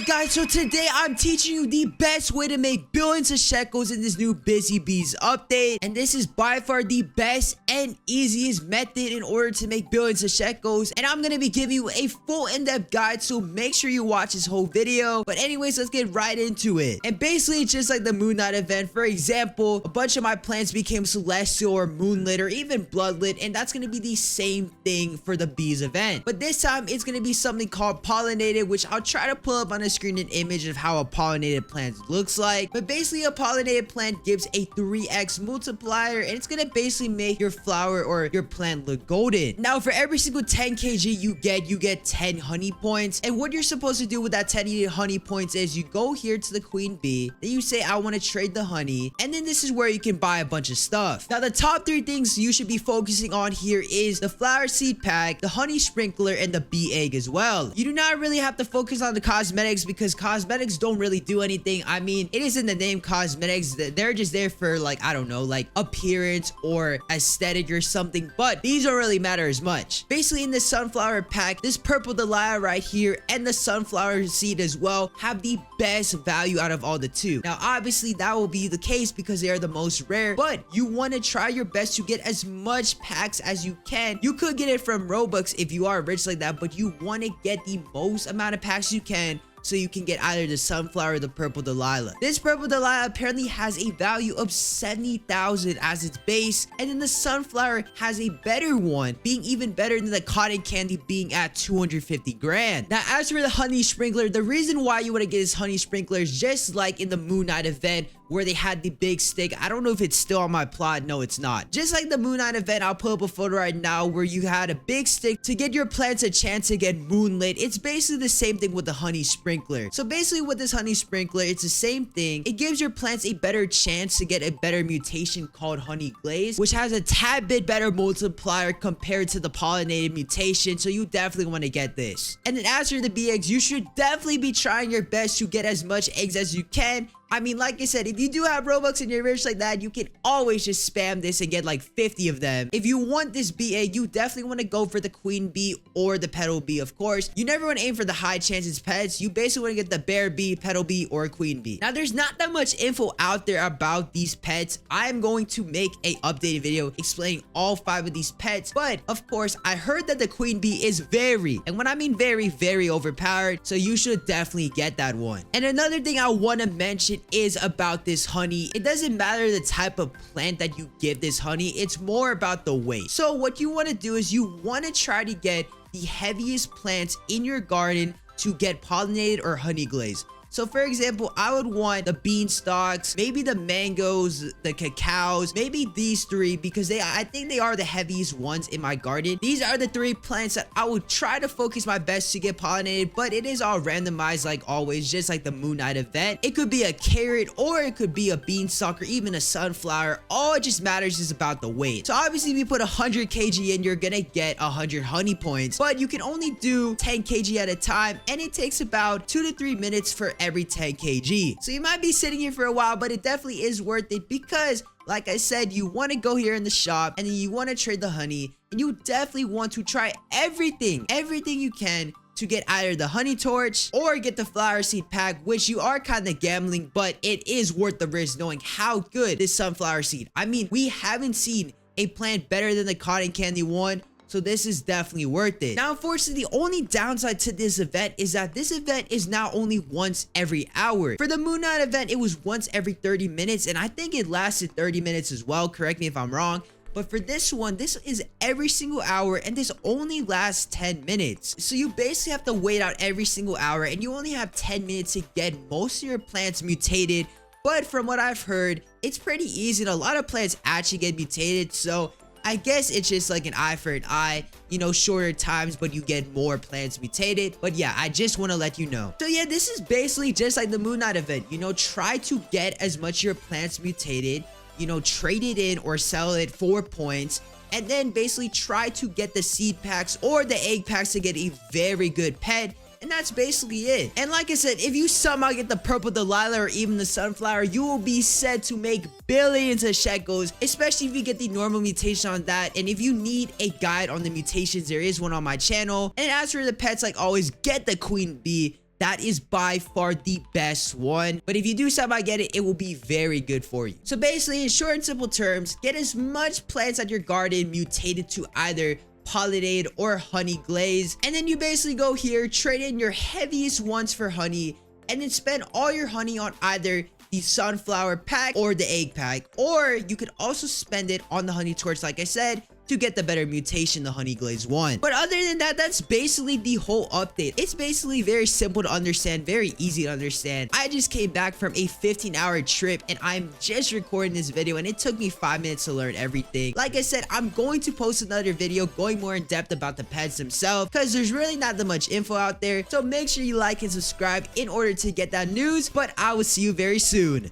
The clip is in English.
guys, so today I'm teaching you the best way to make billions of shekels in this new BIZZY Bees update. And this is by far the best and easiest method in order to make billions of shekels. And I'm going to be giving you a full in-depth guide, so make sure you watch this whole video. But anyways, let's get right into it. And basically, it's just like the Moon Knight event. For example, a bunch of my plants became celestial or moonlit or even bloodlit. And that's going to be the same thing for the bees event. But this time, it's going to be something called pollinated, which I'll try to pull up on the screen an image of how a pollinated plant looks like. But basically, a pollinated plant gives a 3x multiplier, and it's gonna basically make your flower or your plant look golden. Now, for every single 10 kg you get 10 honey points. And what you're supposed to do with that 10 honey points is you go here to the queen bee, then you say I want to trade the honey, and then this is where you can buy a bunch of stuff. Now, the top 3 things you should be focusing on here is the flower seed pack, the honey sprinkler, and the bee egg as well. You do not really have to focus on the cosmetics because cosmetics don't really do anything. I mean, it is in the name cosmetics. They're just there for, like, I don't know, like appearance or aesthetic or something, but these don't really matter as much. Basically, in the sunflower pack, this purple dahlia right here and the sunflower seed as well have the best value out of all the two. Now, obviously, that will be the case because they are the most rare, but you want to try your best to get as much packs as you can. You could get it from Robux if you are rich like that, but you want to get the most amount of packs you can, so you can get either the sunflower or the purple dahlia. This purple dahlia apparently has a value of 70,000 as its base, and then the sunflower has a better one, being even better than the cotton candy, being at 250 grand. Now, as for the honey sprinkler, the reason why you want to get this honey sprinkler is just like in the Moon Knight event where they had the big stick. I don't know if it's still on my plot. No, it's not. Just like the Moon Knight event, I'll put up a photo right now where you had a big stick to get your plants a chance to get moonlit. It's basically the same thing with the honey sprinkler. So basically with this honey sprinkler, it's the same thing. It gives your plants a better chance to get a better mutation called honey glaze, which has a tad bit better multiplier compared to the pollinated mutation. So you definitely want to get this. And then as for the bee eggs, you should definitely be trying your best to get as much eggs as you can. I mean, like I said, if you do have Robux and you're rich like that, you can always just spam this and get like 50 of them. If you want this bee egg, you definitely want to go for the queen bee or the petal bee, of course. You never want to aim for the high chances pets. You basically want to get the bear bee, petal bee, or queen bee. Now, there's not that much info out there about these pets. I'm going to make a updated video explaining all 5 of these pets. But, of course, I heard that the queen bee is very, and when I mean very, very overpowered. So you should definitely get that one. And another thing I want to mention is about this honey. It doesn't matter the type of plant that you give this honey, it's more about the weight. So what you want to do is you want to try to get the heaviest plants in your garden to get pollinated or honey glaze. So for example, I would want the beanstalks, maybe the mangoes, the cacaos, maybe these 3 because I think they are the heaviest ones in my garden. These are the 3 plants that I would try to focus my best to get pollinated, but it is all randomized like always, just like the Moon Knight event. It could be a carrot or it could be a beanstalk or even a sunflower. All it just matters is about the weight. So obviously if you put 100 kg in, you're gonna get 100 honey points, but you can only do 10 kg at a time, and it takes about 2 to 3 minutes for every 10 kg. So you might be sitting here for a while, but it definitely is worth it because, like I said, you want to go here in the shop and then you want to trade the honey, and you definitely want to try everything you can to get either the honey torch or get the flower seed pack, which you are kind of gambling, but it is worth the risk knowing how good this sunflower seed. I mean, we haven't seen a plant better than the cotton candy one. So this is definitely worth it. Now, unfortunately, the only downside to this event is that this event is now only once every hour. For the Moon Knight event, it was once every 30 minutes, and I think it lasted 30 minutes as well. Correct me if I'm wrong. But for this one, this is every single hour, and this only lasts 10 minutes. So you basically have to wait out every single hour, and you only have 10 minutes to get most of your plants mutated. But from what I've heard, it's pretty easy, and a lot of plants actually get mutated. So I guess it's just like an eye for an eye, you know, shorter times, but you get more plants mutated. But yeah, I just want to let you know. So yeah, this is basically just like the Moon Knight event. You know, try to get as much of your plants mutated, you know, trade it in or sell it for points, and then basically try to get the seed packs or the egg packs to get a very good pet. And that's basically it. And like I said, if you somehow get the purple dahlia or even the sunflower, you will be set to make billions of shekels, especially if you get the normal mutation on that. And if you need a guide on the mutations, there is one on my channel. And as for the pets, like always, get the queen bee. that is by far the best one. But if you do somehow get it, it will be very good for you. So basically, in short and simple terms, get as much plants at your garden mutated to either pollinated or honey glaze, and then you basically go here, trade in your heaviest ones for honey, and then spend all your honey on either the sunflower pack or the egg pack, or you could also spend it on the honey torch like I said to get the better mutation, the honey glaze one. But other than that, that's basically the whole update. It's basically very simple to understand, very easy to understand. I just came back from a 15-hour trip and I'm just recording this video and it took me 5 minutes to learn everything. Like I said, I'm going to post another video going more in depth about the pets themselves because there's really not that much info out there. So make sure you like and subscribe in order to get that news, but I will see you very soon.